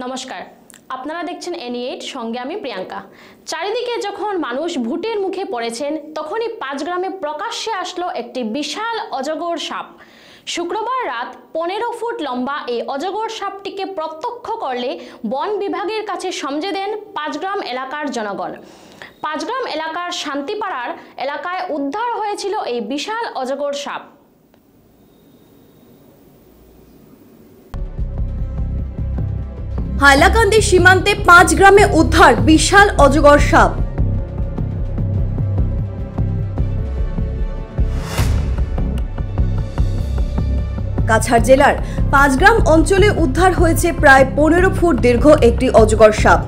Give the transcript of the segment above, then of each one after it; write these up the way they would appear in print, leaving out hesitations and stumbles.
নমস্কার, আপনারা দেখছেন এনি8 সঙ্গে আমি প্রিয়াঙ্কা। চারিদিকে যখন মানুষ ভূতের মুখে পড়েছেন তখনই ৫ গ্রামে প্রকাশ্যে আসলো একটি বিশাল অজগর সাপ। শুক্রবার রাত ১৫ ফুট লম্বা এই অজগর সাপটিকে প্রত্যক্ষ করলে বন বিভাগের কাছে সমঝে দেন ৫ গ্রাম এলাকার জনগণ। ৫ গ্রাম এলাকার শান্তিপাড়ার এলাকায় উদ্ধার হয়েছিল এই বিশাল অজগর সাপ। হাইলাকান্দি সীমান্তে ৫ গ্রামে উদ্ধার বিশাল অজগর সাপ। কাছাড় জেলার ৫ গ্রাম অঞ্চলে উদ্ধার হয়েছে প্রায় ১৫ ফুট দীর্ঘ একটি অজগর সাপ।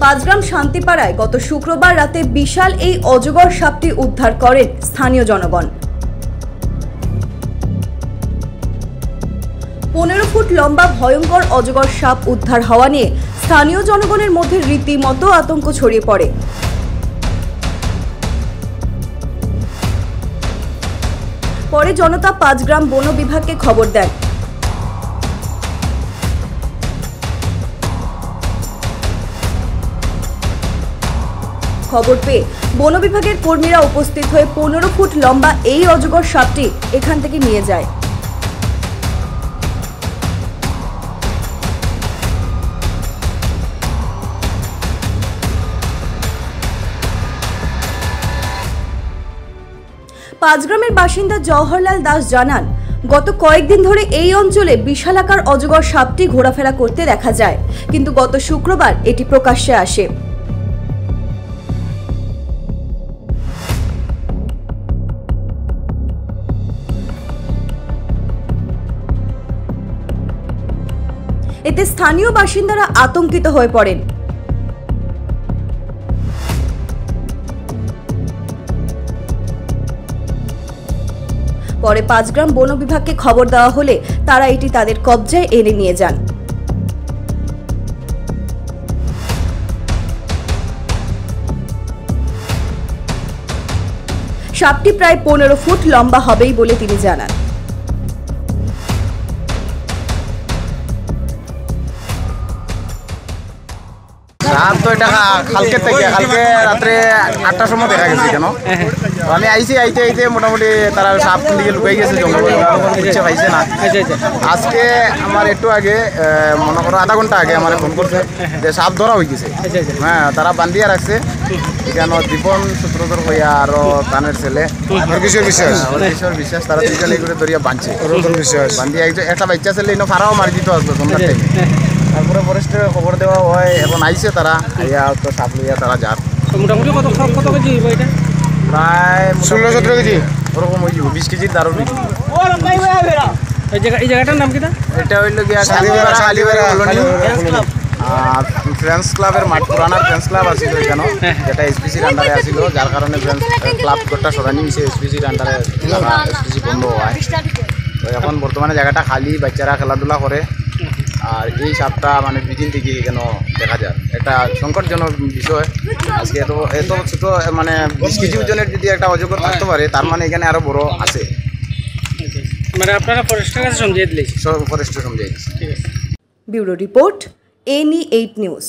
পাঁচগ্রাম শান্তিপাড়ায় গত শুক্রবার রাতে বিশাল এই অজগর সাপটি উদ্ধার করেন স্থানীয় জনগণ। ১৫ ফুট লম্বা ভয়ঙ্কর অজগর সাপ উদ্ধার হওয়া নিয়ে স্থানীয় জনগণের মধ্যে রীতিমতো আতঙ্ক ছড়িয়ে পড়ে। পরে জনতা ৫ গ্রাম বন বিভাগকে খবর দেন। খবর পেয়ে বন বিভাগের কর্মীরা উপস্থিত হয়ে ১৫ ফুট লম্বা এই অজগর সাপটি এখান থেকে নিয়ে যায়। পাঁচগ্রামের বাসিন্দা জওহরলাল দাস জানান, গত কয়েকদিন ধরে এই অঞ্চলে বিশালাকার অজগর সাপটি ঘোরাফেরা করতে দেখা যায়, কিন্তু গত শুক্রবার এটি প্রকাশ্যে আসে। এতে স্থানীয় বাসিন্দারা আতঙ্কিত হয়ে পড়েন। পরে ৫ গ্রাম বন বিভাগকে খবর দেওয়া হলে তারা এটি তাদের কবজায় এনে নিয়ে যান। সাপটি প্রায় ১৫ ফুট লম্বা হবেই বলে তিনি জানান। সাপ তো এটা কালকে রাত্রে ৮টার সময় দেখা গেছে। কেন আমি আইতে মোটামুটি তারা সাপ দিকে লুকাই গেছে, জঙ্গল বুঝছে পাইছে না। আজকে আমার একটু আগে মনে করো আধা ঘন্টা আগে আমার ফোন করছে যে সাপ ধরা হয়ে গেছে। হ্যাঁ, তারা বান্ধিয়া রাখছে কেন দীপন সূত্রধর হইয়া আরো তানের ছেলে বিশ্বাস তারা দুজনে করে ধরিয়া বাঁধছে বান্ধিয়া একটা বাচ্চা ছেলে ফারাও মারি দিতে আসলো সন্ধ্যার টাইমে। তারপরে ফরেস্টের খবর দেওয়া হয়, এখন আইছে তারা আইয়া তো সাপ লইয়া তারা যাক। মোটামুটি কত কেজি হইব এটা? প্রায় ১৬-১৭ কেজি ওরকম হয়ে যাব, ২০ কেজির দারুণ। এই জায়গাটার নাম কিটা? এটা হইল গিয়া শালিবাড়া কলোনি ফ্রেন্ডস ক্লাবের মাঠ, পুরানার ফ্রেন্ডস ক্লাব আছিল এখানে, যেটা এসপিসির আন্ডারে আছিল, যার কারণে ফ্রেন্ডস ক্লাব গোটা সরানি হয়েছে এসপিসির আন্ডারে, এসপিসি বন্ধ হয়। তো এখন বর্তমানে জায়গাটা খালি, বাচ্চারা খেলাধুলা করে। আর এই সাপটা মানে দুদিন থেকে কেন দেখা যায়, একটা সংকটজনক বিষয়। আজকে এত ছোট মানে ২০ কেজি ওজনের যদি একটা অজগর থাকতে পারে, তার মানে এখানে আরো বড় আছে। মানে আপনারা ফরেস্টের কাছে সমঝিয়ে দিলেন? ফরেস্টে সমঝিয়ে দিয়েছে। Bureau report, এনি8 news.